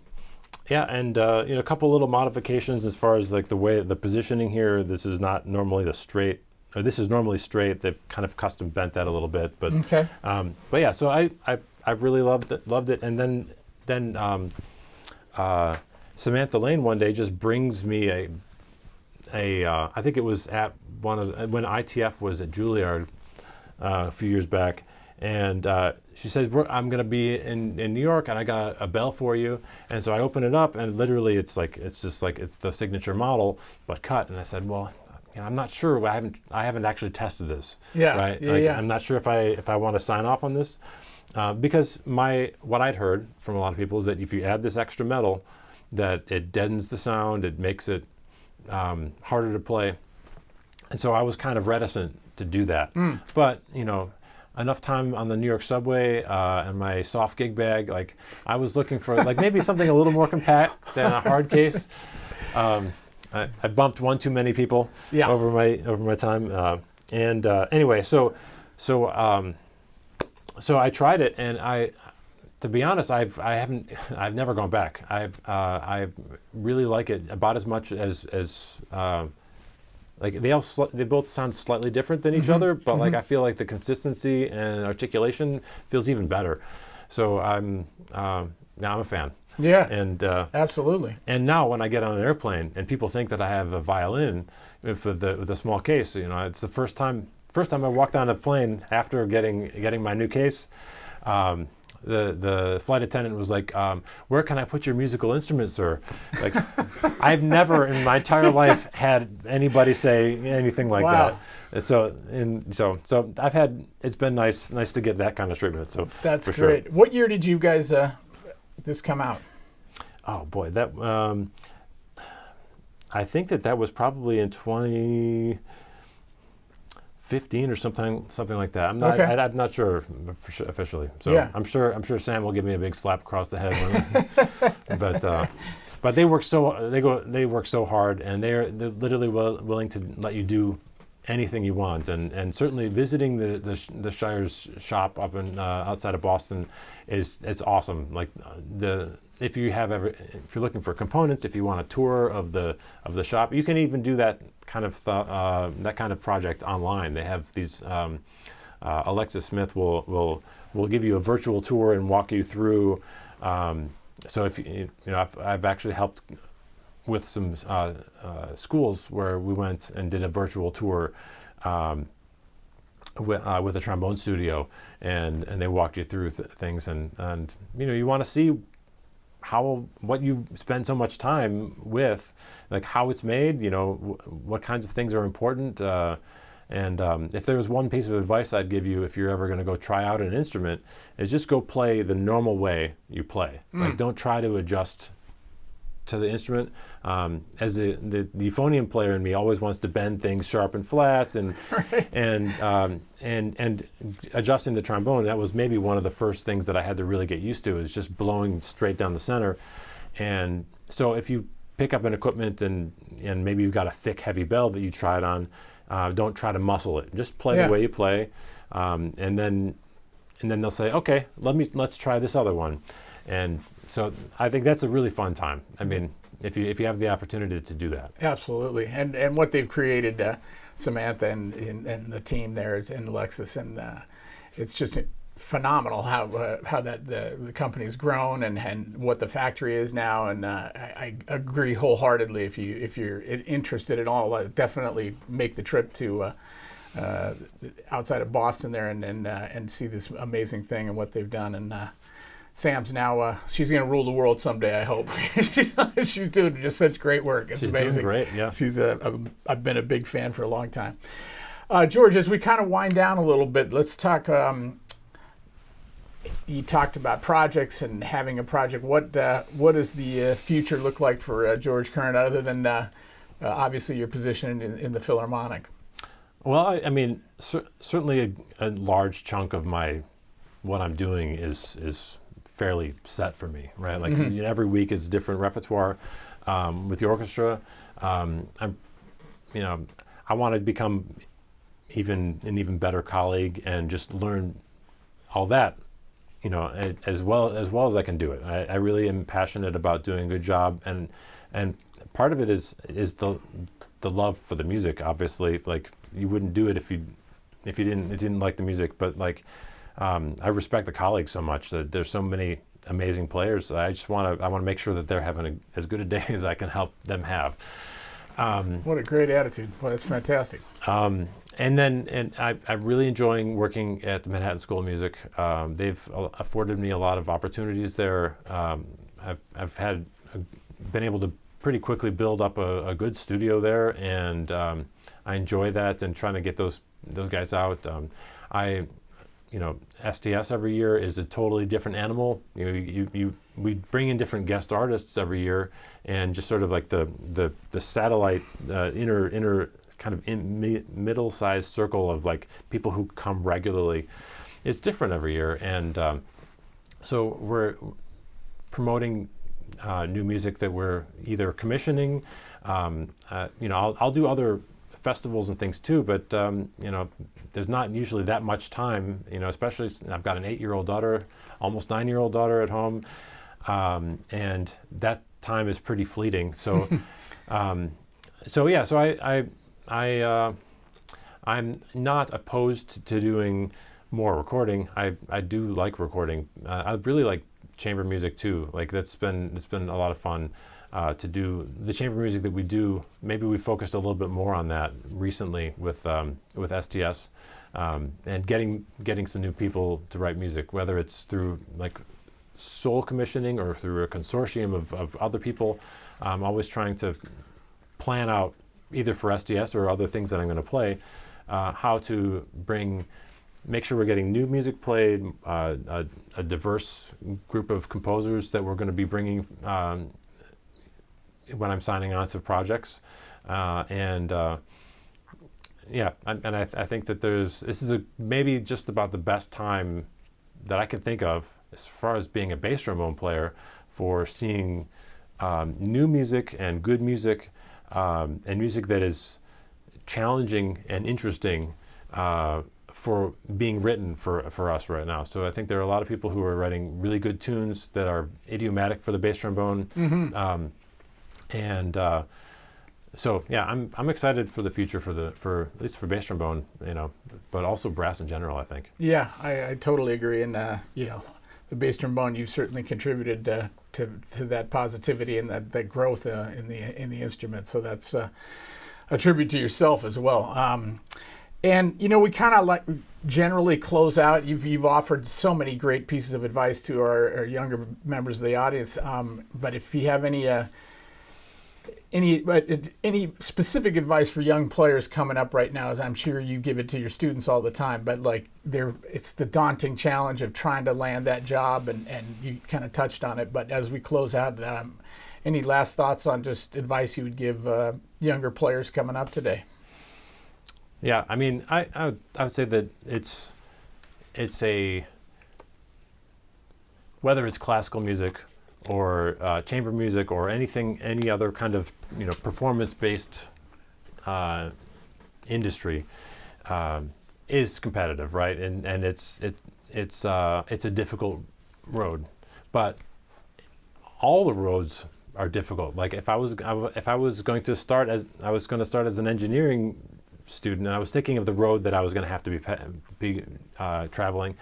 couple little modifications as far as like the positioning here. This is not normally straight. This is normally straight. They've kind of custom bent that a little bit, but so I've really loved it. And then Samantha Lane one day just brings me I think it was at when ITF was at Juilliard a few years back, and she said, I'm going to be in New York, and I got a bell for you. And so I open it up, and literally it's the signature model but cut. And I said, well, I'm not sure. I haven't actually tested this. I'm not sure if I want to sign off on this, because what I'd heard from a lot of people is that if you add this extra metal, that it deadens the sound, it makes it harder to play. And so I was kind of reticent to do that. But enough time on the New York subway and my soft gig bag, like I was looking for like maybe something a little more compact than a hard case. I bumped one too many people over my time. Anyway, so I tried it, and to be honest, I've never gone back. I really like it about as much as like they both sound slightly different than each other, but like I feel like the consistency and articulation feels even better. So now I'm a fan. Yeah. And absolutely. And now when I get on an airplane and people think that I have a violin with a small case, it's the first time I walked on a plane after getting my new case. The flight attendant was like, where can I put your musical instrument, sir? Like, I've never in my entire life had anybody say anything like that. So I've had, it's been nice to get that kind of treatment. So that's for great. Sure. What year did you guys this come out? Oh boy, that I think that was probably in 2015 or something like that. I'm not sure officially. So I'm sure Sam will give me a big slap across the head. But they work so hard, and they're literally willing to let you do anything you want. And certainly visiting the Shires shop up in outside of Boston is awesome. Like if you're looking for components, if you want a tour of the shop, you can even do that kind of project online. They have these Alexis Smith will give you a virtual tour and walk you through. So if I've actually helped with some schools where we went and did a virtual tour with a trombone studio, and they walked you through things, and you want to see what you spend so much time with, like how it's made, what kinds of things are important. And if there was one piece of advice I'd give you if you're ever going to go try out an instrument, is just go play the normal way you play. Like, don't try to adjust to the instrument. As the euphonium player in me always wants to bend things sharp and flat, and Right. and adjusting the trombone, that was maybe one of the first things that I had to really get used to, is just blowing straight down the center. And so if you pick up an equipment and maybe you've got a thick, heavy bell that you try it on, don't try to muscle it. Just play the way you play, and then they'll say, okay, let's try this other one. And so I think that's a really fun time. I mean, if you have the opportunity to do that. Absolutely, and what they've created, Samantha and the team there is in Alexis, and it's just phenomenal how that the company's grown and what the factory is now. And I agree wholeheartedly. If you're interested at all, definitely make the trip to outside of Boston there and see this amazing thing and what they've done. And Sam's now, she's going to rule the world someday, I hope. She's doing just such great work. It's amazing. She's doing great, yeah. I've been a big fan for a long time. George, as we kind of wind down a little bit, let's talk, you talked about projects and having a project. What does the future look like for George Curran, other than obviously your position in the Philharmonic? Well, I mean, certainly a large chunk of what I'm doing is fairly set for me, right? Like every week is different repertoire with the orchestra. I want to become an even better colleague and just learn all that, as well as I can do it. I really am passionate about doing a good job, and part of it is the love for the music. Obviously, like, you wouldn't do it if you didn't like the music, but like. I respect the colleagues so much that there's so many amazing players. I want to make sure that they're having as good a day as I can help them have. What a great attitude! Well, that's fantastic. And I'm really enjoying working at the Manhattan School of Music. They've afforded me a lot of opportunities there. I've been able to pretty quickly build up a good studio there, and I enjoy that and trying to get those guys out. STS every year is a totally different animal. We bring in different guest artists every year, and just sort of like the satellite inner kind of middle-sized circle of like people who come regularly. It's different every year, and so we're promoting new music that we're either commissioning. I'll do other festivals and things too, but there's not usually that much time, especially I've got an 8-year-old daughter, almost 9-year-old daughter at home, and that time is pretty fleeting. So, I'm not opposed to doing more recording. I do like recording. I really like chamber music too. Like, it's been a lot of fun. To do the chamber music that we do. Maybe we focused a little bit more on that recently with STS, and getting some new people to write music, whether it's through like sole commissioning or through a consortium of other people. I'm always trying to plan out, either for STS or other things that I'm going to play, how to make sure we're getting new music played, a diverse group of composers that we're going to be bringing when I'm signing on to projects, I think that this is maybe just about the best time that I can think of as far as being a bass trombone player, for seeing new music and good music, and music that is challenging and interesting for being written for us right now. So I think there are a lot of people who are writing really good tunes that are idiomatic for the bass trombone. I'm excited for the future for at least for bass trombone, but also brass in general, I think. Yeah, I totally agree. And there's the bass trombone, you've certainly contributed to that positivity and that growth in the instrument. So that's a tribute to yourself as well. And we kind of like generally close out. You've offered so many great pieces of advice to our younger members of the audience. But if you have any specific advice for young players coming up right now, as I'm sure you give it to your students all the time, but like it's the daunting challenge of trying to land that job, and you kind of touched on it. But as we close out, any last thoughts on just advice you would give younger players coming up today? Yeah, I mean, I would say that it's whether it's classical music or chamber music or any other kind of performance-based industry is competitive, right? And it's a difficult road, but all the roads are difficult. Like if I was going to start as an engineering student, and I was thinking of the road that I was going to have to be traveling,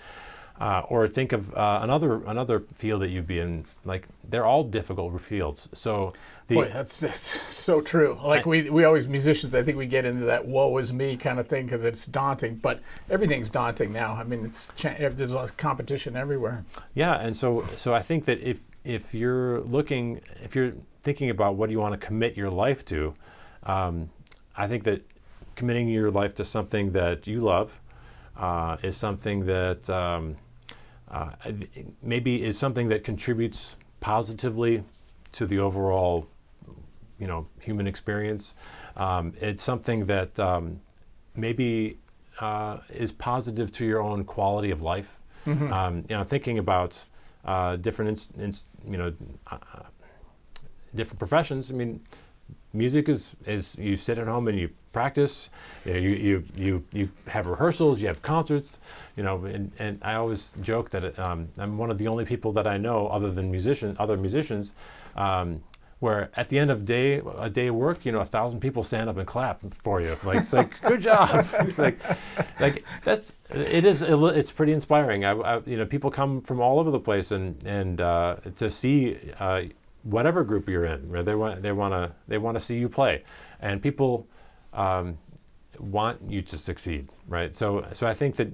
or think of another field that you'd be in. Like they're all difficult fields. So boy, that's so true. Like we always, musicians, I think we get into that woe is me kind of thing because it's daunting. But everything's daunting now. I mean, there's a lot of competition everywhere. Yeah, and so I think that if you're thinking about what you want to commit your life to, I think that committing your life to something that you love is something that maybe is something that contributes positively to the overall, human experience. It's something that maybe is positive to your own quality of life. Mm-hmm. Thinking about different different professions. I mean, music is you sit at home and you practice, you have rehearsals, you have concerts, and I always joke that I'm one of the only people that I know other musicians, where at the end of a day of work, 1,000 people stand up and clap for you. Like it's like good job. It's like it's pretty inspiring. People come from all over the place and to see whatever group you're in, right? They want to see you play, and people want you to succeed, right? So I think that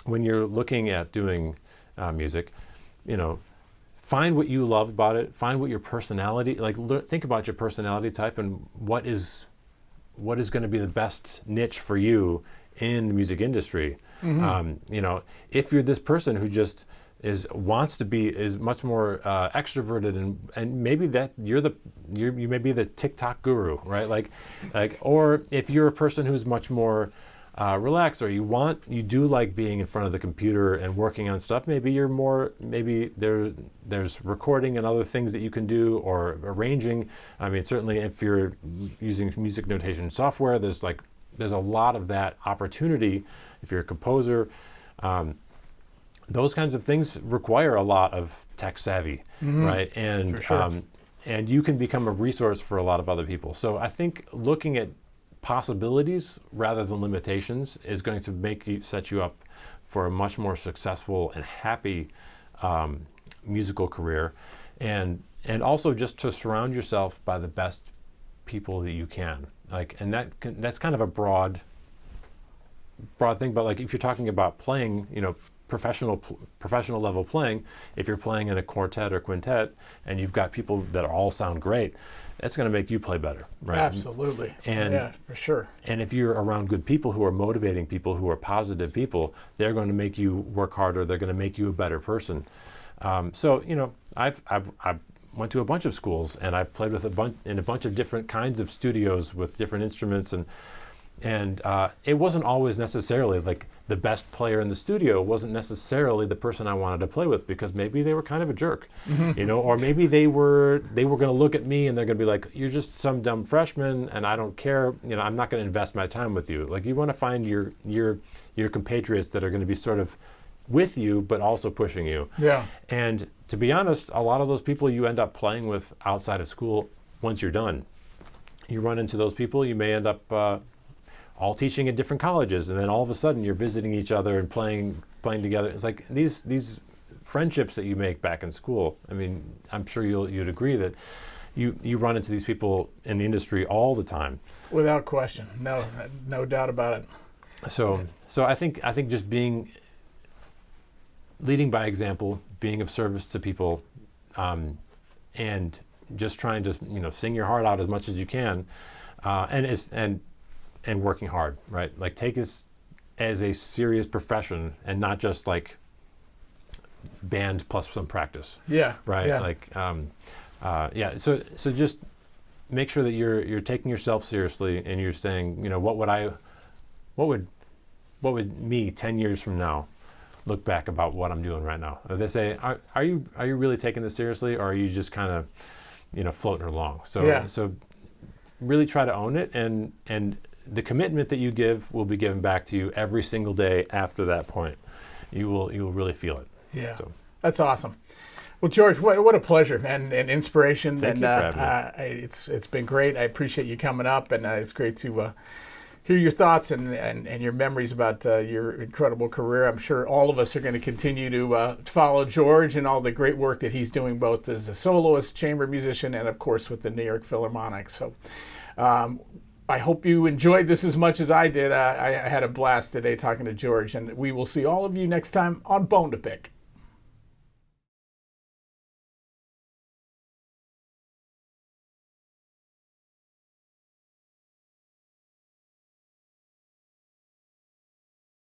when you're looking at doing music, find what you love about it. Find what your personality, think about your personality type and what is going to be the best niche for you in the music industry. Mm-hmm. If you're this person who just is much more extroverted and maybe that you may be the TikTok guru, right? Or if you're a person who's much more relaxed, or you do like being in front of the computer and working on stuff, maybe there's recording and other things that you can do, or arranging. I mean, certainly if you're using music notation software, there's a lot of that opportunity. If you're a composer, those kinds of things require a lot of tech savvy, mm-hmm. right? And for sure. And you can become a resource for a lot of other people. So I think looking at possibilities rather than limitations is going to set you up for a much more successful and happy musical career, and also just to surround yourself by the best people that you can. And that's kind of a broad thing, but if you're talking about playing, professional level playing, if you're playing in a quartet or quintet and you've got people that all sound great, that's going to make you play better, right? Absolutely. Yeah, for sure. And if you're around good people who are motivating people, who are positive people, they're going to make you work harder. They're going to make you a better person. I've went to a bunch of schools, and I've played with in a bunch of different kinds of studios with different instruments, and it wasn't always necessarily the best player in the studio wasn't necessarily the person I wanted to play with, because maybe they were kind of a jerk, mm-hmm. Or maybe they were going to look at me and they're going to be like, you're just some dumb freshman and I don't care, I'm not going to invest my time with you. You want to find your compatriots that are going to be sort of with you but also pushing you. Yeah. And to be honest, a lot of those people you end up playing with outside of school, once you're done, you run into those people, you may end up all teaching at different colleges, and then all of a sudden you're visiting each other and playing together. It's like these friendships that you make back in school. I mean, I'm sure you'd agree that you run into these people in the industry all the time. Without question, no doubt about it. So I think just leading by example, being of service to people, and just trying to sing your heart out as much as you can, and working hard, right? Like take this as a serious profession and not just like band plus some practice. Yeah. Right. Yeah. Like so just make sure that you're taking yourself seriously and you're saying, what would me 10 years from now look back about what I'm doing right now? They say, are you really taking this seriously, or are you just kind of floating along? So really try to own it, and the commitment that you give will be given back to you every single day after that point. You will really feel it. Yeah. So that's awesome. Well, George, what a pleasure, man, and inspiration. Thank you for having me. It's been great. I appreciate you coming up, and it's great to hear your thoughts and your memories about your incredible career. I'm sure all of us are going to continue to follow George and all the great work that he's doing, both as a soloist, chamber musician, and of course with the New York Philharmonic. So I hope you enjoyed this as much as I did. I had a blast today talking to George, and we will see all of you next time on Bone2Pick.